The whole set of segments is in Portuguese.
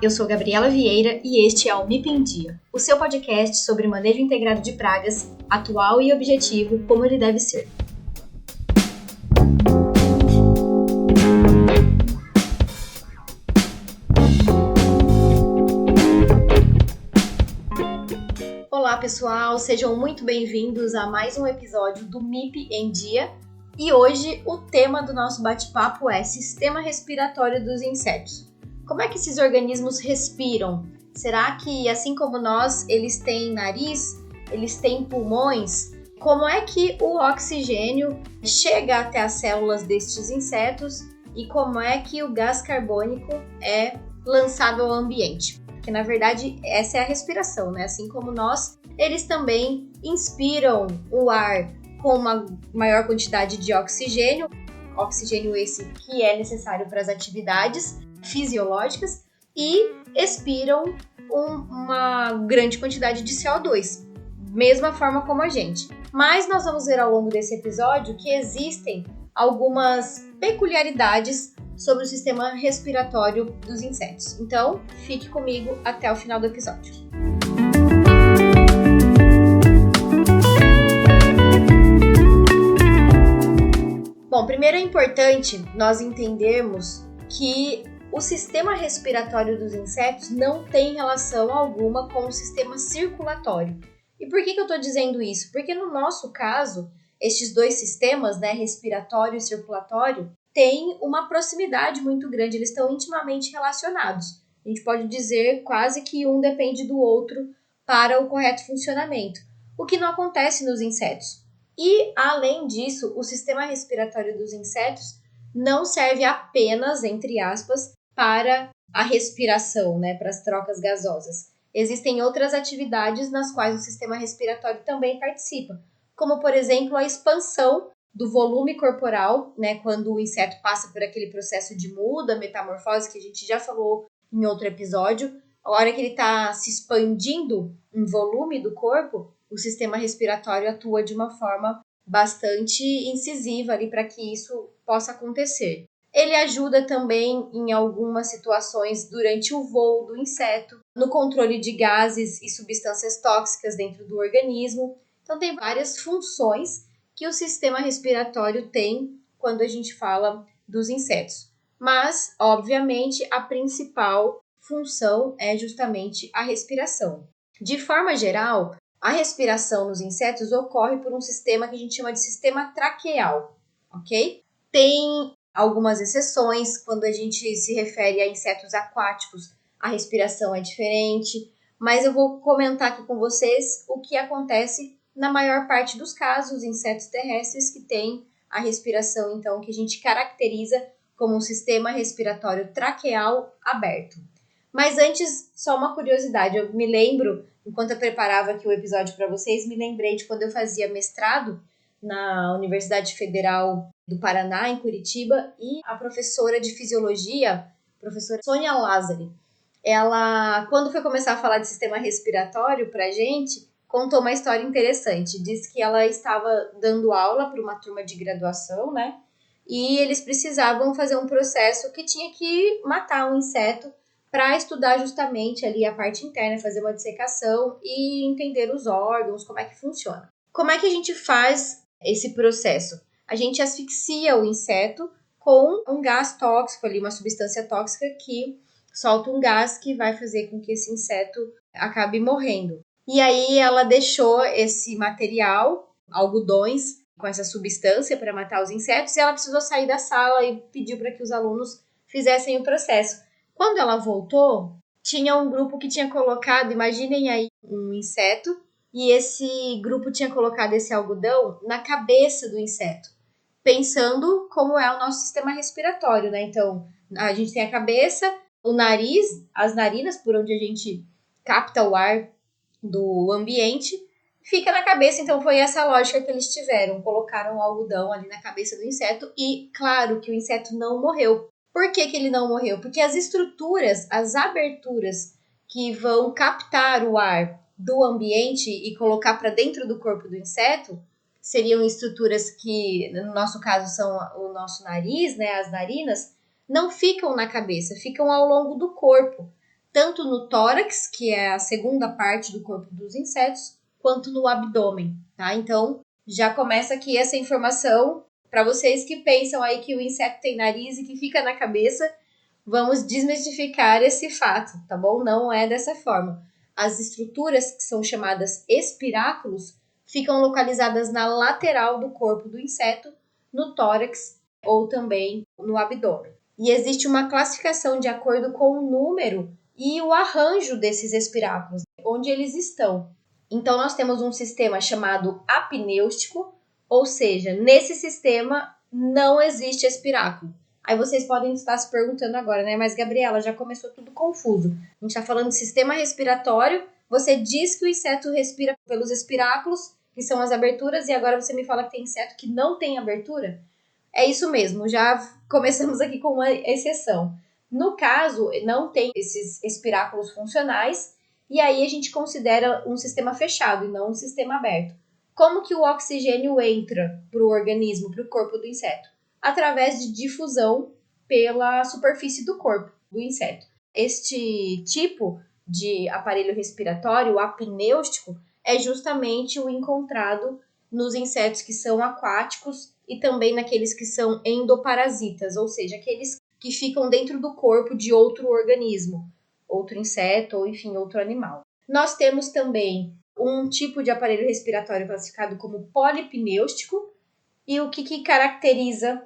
eu sou Gabriela Vieira e este é o MIP em Dia, o seu podcast sobre manejo integrado de pragas, atual e objetivo, como ele deve ser. Olá pessoal, sejam muito bem-vindos a mais um episódio do MIP em Dia e hoje o tema do nosso bate-papo é Sistema Respiratório dos Insetos. Como é que esses organismos respiram? Será que, assim como nós, eles têm nariz? Eles têm pulmões? Como é que o oxigênio chega até as células destes insetos? E como é que o gás carbônico é lançado ao ambiente? Porque, na verdade, essa é a respiração, né? Assim como nós, eles também inspiram o ar com uma maior quantidade de oxigênio esse que é necessário para as atividades fisiológicas, e expiram uma grande quantidade de CO2, mesma forma como a gente. Mas nós vamos ver ao longo desse episódio que existem algumas peculiaridades sobre o sistema respiratório dos insetos. Então, fique comigo até o final do episódio. Bom, primeiro é importante nós entendermos que o sistema respiratório dos insetos não tem relação alguma com o sistema circulatório. E por que eu estou dizendo isso? Porque no nosso caso, estes dois sistemas, né, respiratório e circulatório, têm uma proximidade muito grande, eles estão intimamente relacionados. A gente pode dizer quase que um depende do outro para o correto funcionamento, o que não acontece nos insetos. E, além disso, o sistema respiratório dos insetos não serve apenas, entre aspas, para a respiração, né, para as trocas gasosas. Existem outras atividades nas quais o sistema respiratório também participa, como, por exemplo, a expansão do volume corporal, né, quando o inseto passa por aquele processo de muda, metamorfose, que a gente já falou em outro episódio. A hora que ele está se expandindo em volume do corpo, o sistema respiratório atua de uma forma bastante incisiva ali para que isso possa acontecer. Ele ajuda também em algumas situações durante o voo do inseto, no controle de gases e substâncias tóxicas dentro do organismo. Então, tem várias funções que o sistema respiratório tem quando a gente fala dos insetos. Mas, obviamente, a principal função é justamente a respiração. De forma geral, a respiração nos insetos ocorre por um sistema que a gente chama de sistema traqueal, ok? Tem algumas exceções, quando a gente se refere a insetos aquáticos, a respiração é diferente, mas eu vou comentar aqui com vocês o que acontece na maior parte dos casos, insetos terrestres que têm a respiração, então, que a gente caracteriza como um sistema respiratório traqueal aberto. Mas antes, só uma curiosidade, eu me lembro, enquanto eu preparava aqui o episódio para vocês, me lembrei de quando eu fazia mestrado na Universidade Federal do Paraná, em Curitiba, e a professora de fisiologia, professora Sônia Lázari, ela, quando foi começar a falar de sistema respiratório pra gente, contou uma história interessante. Diz que ela estava dando aula para uma turma de graduação, né? E eles precisavam fazer um processo que tinha que matar um inseto para estudar justamente ali a parte interna, fazer uma dissecação e entender os órgãos, como é que funciona. Como é que a gente faz esse processo? A gente asfixia o inseto com um gás tóxico ali, uma substância tóxica que solta um gás que vai fazer com que esse inseto acabe morrendo. E aí ela deixou esse material, algodões, com essa substância para matar os insetos, e ela precisou sair da sala e pediu para que os alunos fizessem o processo. Quando ela voltou, tinha um grupo que tinha colocado, imaginem aí, um inseto, e esse grupo tinha colocado esse algodão na cabeça do inseto, pensando como é o nosso sistema respiratório, né? Então, a gente tem a cabeça, o nariz, as narinas, por onde a gente capta o ar do ambiente, fica na cabeça. Então, foi essa lógica que eles tiveram. Colocaram o algodão ali na cabeça do inseto e, claro, que o inseto não morreu. Por que ele não morreu? Porque as estruturas, as aberturas que vão captar o ar do ambiente e colocar para dentro do corpo do inseto seriam estruturas que, no nosso caso, são o nosso nariz, né, as narinas, não ficam na cabeça, ficam ao longo do corpo. tanto no tórax, que é a segunda parte do corpo dos insetos, quanto no abdômen, tá? Então, já começa aqui essa informação para vocês que pensam aí que o inseto tem nariz e que fica na cabeça. Vamos desmistificar esse fato, tá bom? Não é dessa forma. As estruturas que são chamadas espiráculos ficam localizadas na lateral do corpo do inseto, no tórax ou também no abdômen. E existe uma classificação de acordo com o número e o arranjo desses espiráculos, onde eles estão. Então, nós temos um sistema chamado apnêutico, ou seja, nesse sistema não existe espiráculo. Aí vocês podem estar se perguntando agora, né? Mas, Gabriela, já começou tudo confuso. A gente está falando de sistema respiratório, você diz que o inseto respira pelos espiráculos, que são as aberturas, e agora você me fala que tem inseto que não tem abertura? É isso mesmo, já começamos aqui com uma exceção. No caso, não tem esses espiráculos funcionais, e aí a gente considera um sistema fechado e não um sistema aberto. Como que o oxigênio entra para o organismo, para o corpo do inseto? Através de difusão pela superfície do corpo do inseto. Este tipo de aparelho respiratório, o apnêutico, é justamente o encontrado nos insetos que são aquáticos e também naqueles que são endoparasitas, ou seja, aqueles que ficam dentro do corpo de outro organismo, outro inseto ou, enfim, outro animal. Nós temos também um tipo de aparelho respiratório classificado como polipnêutico. E o que caracteriza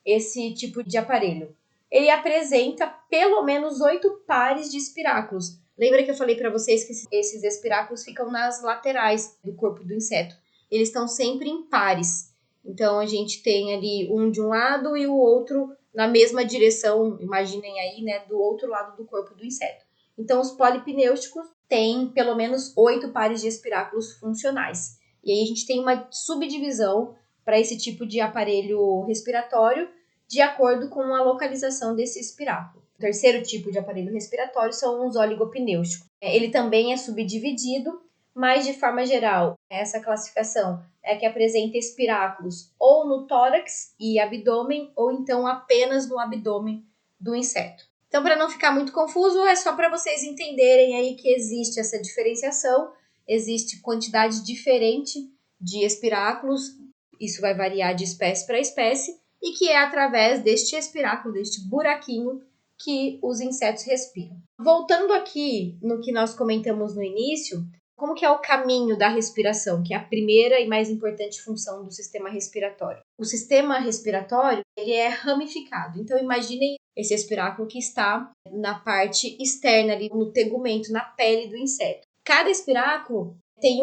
esse tipo de aparelho? Ele apresenta pelo menos 8 pares de espiráculos. Lembra que eu falei para vocês que esses espiráculos ficam nas laterais do corpo do inseto? Eles estão sempre em pares. Então, a gente tem ali um de um lado e o outro na mesma direção, imaginem aí, né, do outro lado do corpo do inseto. Então, os polipnêuticos têm pelo menos 8 pares de espiráculos funcionais. E aí a gente tem uma subdivisão para esse tipo de aparelho respiratório, de acordo com a localização desse espiráculo. O terceiro tipo de aparelho respiratório são os oligopnêuticos. Ele também é subdividido, mas de forma geral, essa classificação é que apresenta espiráculos ou no tórax e abdômen, ou então apenas no abdômen do inseto. Então, para não ficar muito confuso, é só para vocês entenderem aí que existe essa diferenciação, existe quantidade diferente de espiráculos, isso vai variar de espécie para espécie, e que é através deste espiráculo, deste buraquinho, que os insetos respiram. Voltando aqui no que nós comentamos no início, como que é o caminho da respiração, que é a primeira e mais importante função do sistema respiratório? O sistema respiratório, ele é ramificado. Então, imaginem esse espiráculo que está na parte externa, ali no tegumento, na pele do inseto. Cada espiráculo tem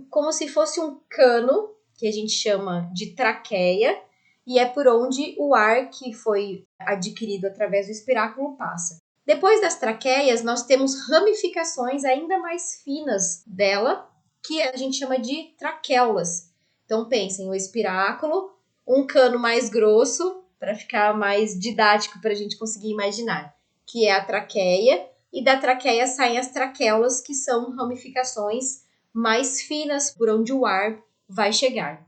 como se fosse um cano, que a gente chama de traqueia, e é por onde o ar que foi adquirido através do espiráculo passa. Depois das traqueias, nós temos ramificações ainda mais finas dela, que a gente chama de traqueulas. Então, pensem, o espiráculo, um cano mais grosso, para ficar mais didático para a gente conseguir imaginar, que é a traqueia, e da traqueia saem as traqueulas, que são ramificações mais finas por onde o ar vai chegar.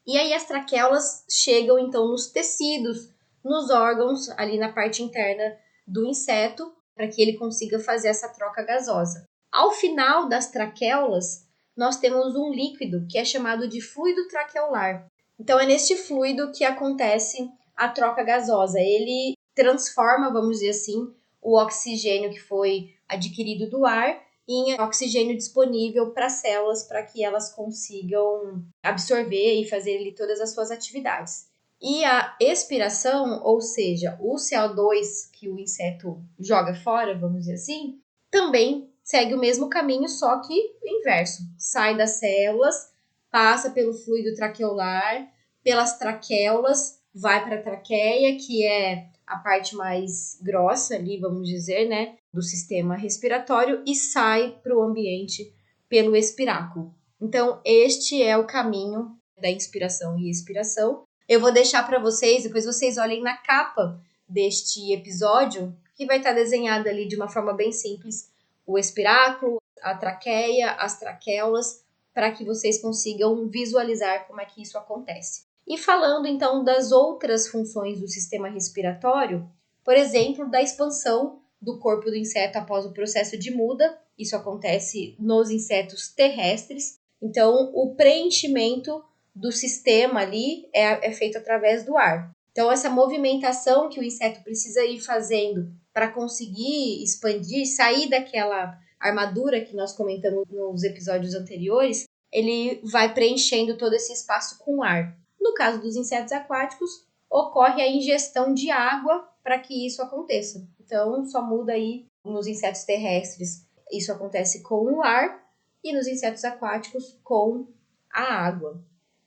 E aí as traqueulas chegam então nos tecidos, nos órgãos, ali na parte interna do inseto, para que ele consiga fazer essa troca gasosa. Ao final das traqueulas, nós temos um líquido que é chamado de fluido traqueolar. Então é neste fluido que acontece a troca gasosa. Ele transforma, vamos dizer assim, o oxigênio que foi adquirido do ar em oxigênio disponível para as células, para que elas consigam absorver e fazer ali todas as suas atividades. E a expiração, ou seja, o CO2 que o inseto joga fora, vamos dizer assim, também segue o mesmo caminho, só que inverso. Sai das células, passa pelo fluido traqueolar, pelas traqueulas, vai para a traqueia, que é a parte mais grossa ali, vamos dizer, né, do sistema respiratório, e sai para o ambiente pelo espiráculo. Então, este é o caminho da inspiração e expiração. Eu vou deixar para vocês, depois vocês olhem na capa deste episódio, que vai estar desenhado ali de uma forma bem simples, o espiráculo, a traqueia, as traqueulas, para que vocês consigam visualizar como é que isso acontece. E falando então das outras funções do sistema respiratório, por exemplo, da expansão do corpo do inseto após o processo de muda. Isso acontece nos insetos terrestres. Então, o preenchimento do sistema ali é feito através do ar. Então, essa movimentação que o inseto precisa ir fazendo para conseguir expandir, sair daquela armadura que nós comentamos nos episódios anteriores, ele vai preenchendo todo esse espaço com ar. No caso dos insetos aquáticos, ocorre a ingestão de água para que isso aconteça. Então, só muda aí nos insetos terrestres, isso acontece com o ar, e nos insetos aquáticos com a água.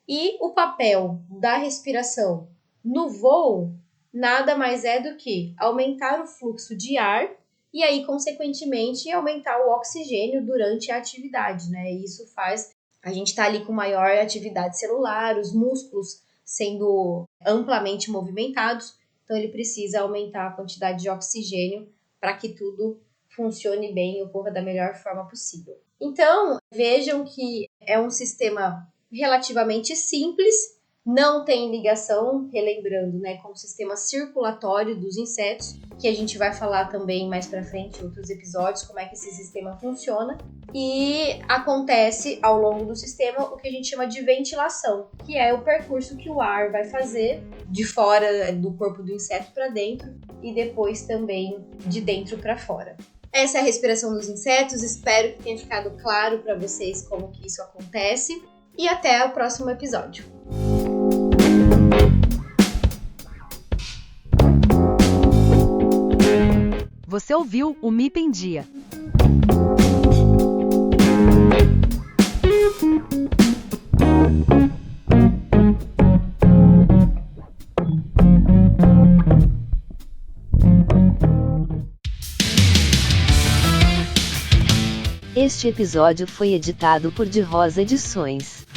E o papel da respiração no voo nada mais é do que aumentar o fluxo de ar e aí, consequentemente, aumentar o oxigênio durante a atividade, né? E isso faz a gente estar ali com maior atividade celular, os músculos sendo amplamente movimentados, então ele precisa aumentar a quantidade de oxigênio para que tudo funcione bem e ocorra da melhor forma possível. Então, vejam que é um sistema relativamente simples, não tem ligação, relembrando, né, com o sistema circulatório dos insetos, que a gente vai falar também mais para frente em outros episódios, como é que esse sistema funciona. E acontece ao longo do sistema o que a gente chama de ventilação, que é o percurso que o ar vai fazer de fora do corpo do inseto para dentro e depois também de dentro para fora. Essa é a respiração dos insetos, espero que tenha ficado claro para vocês como que isso acontece e até o próximo episódio. Você ouviu o MIP em Dia. Este episódio foi editado por De Rosa Edições.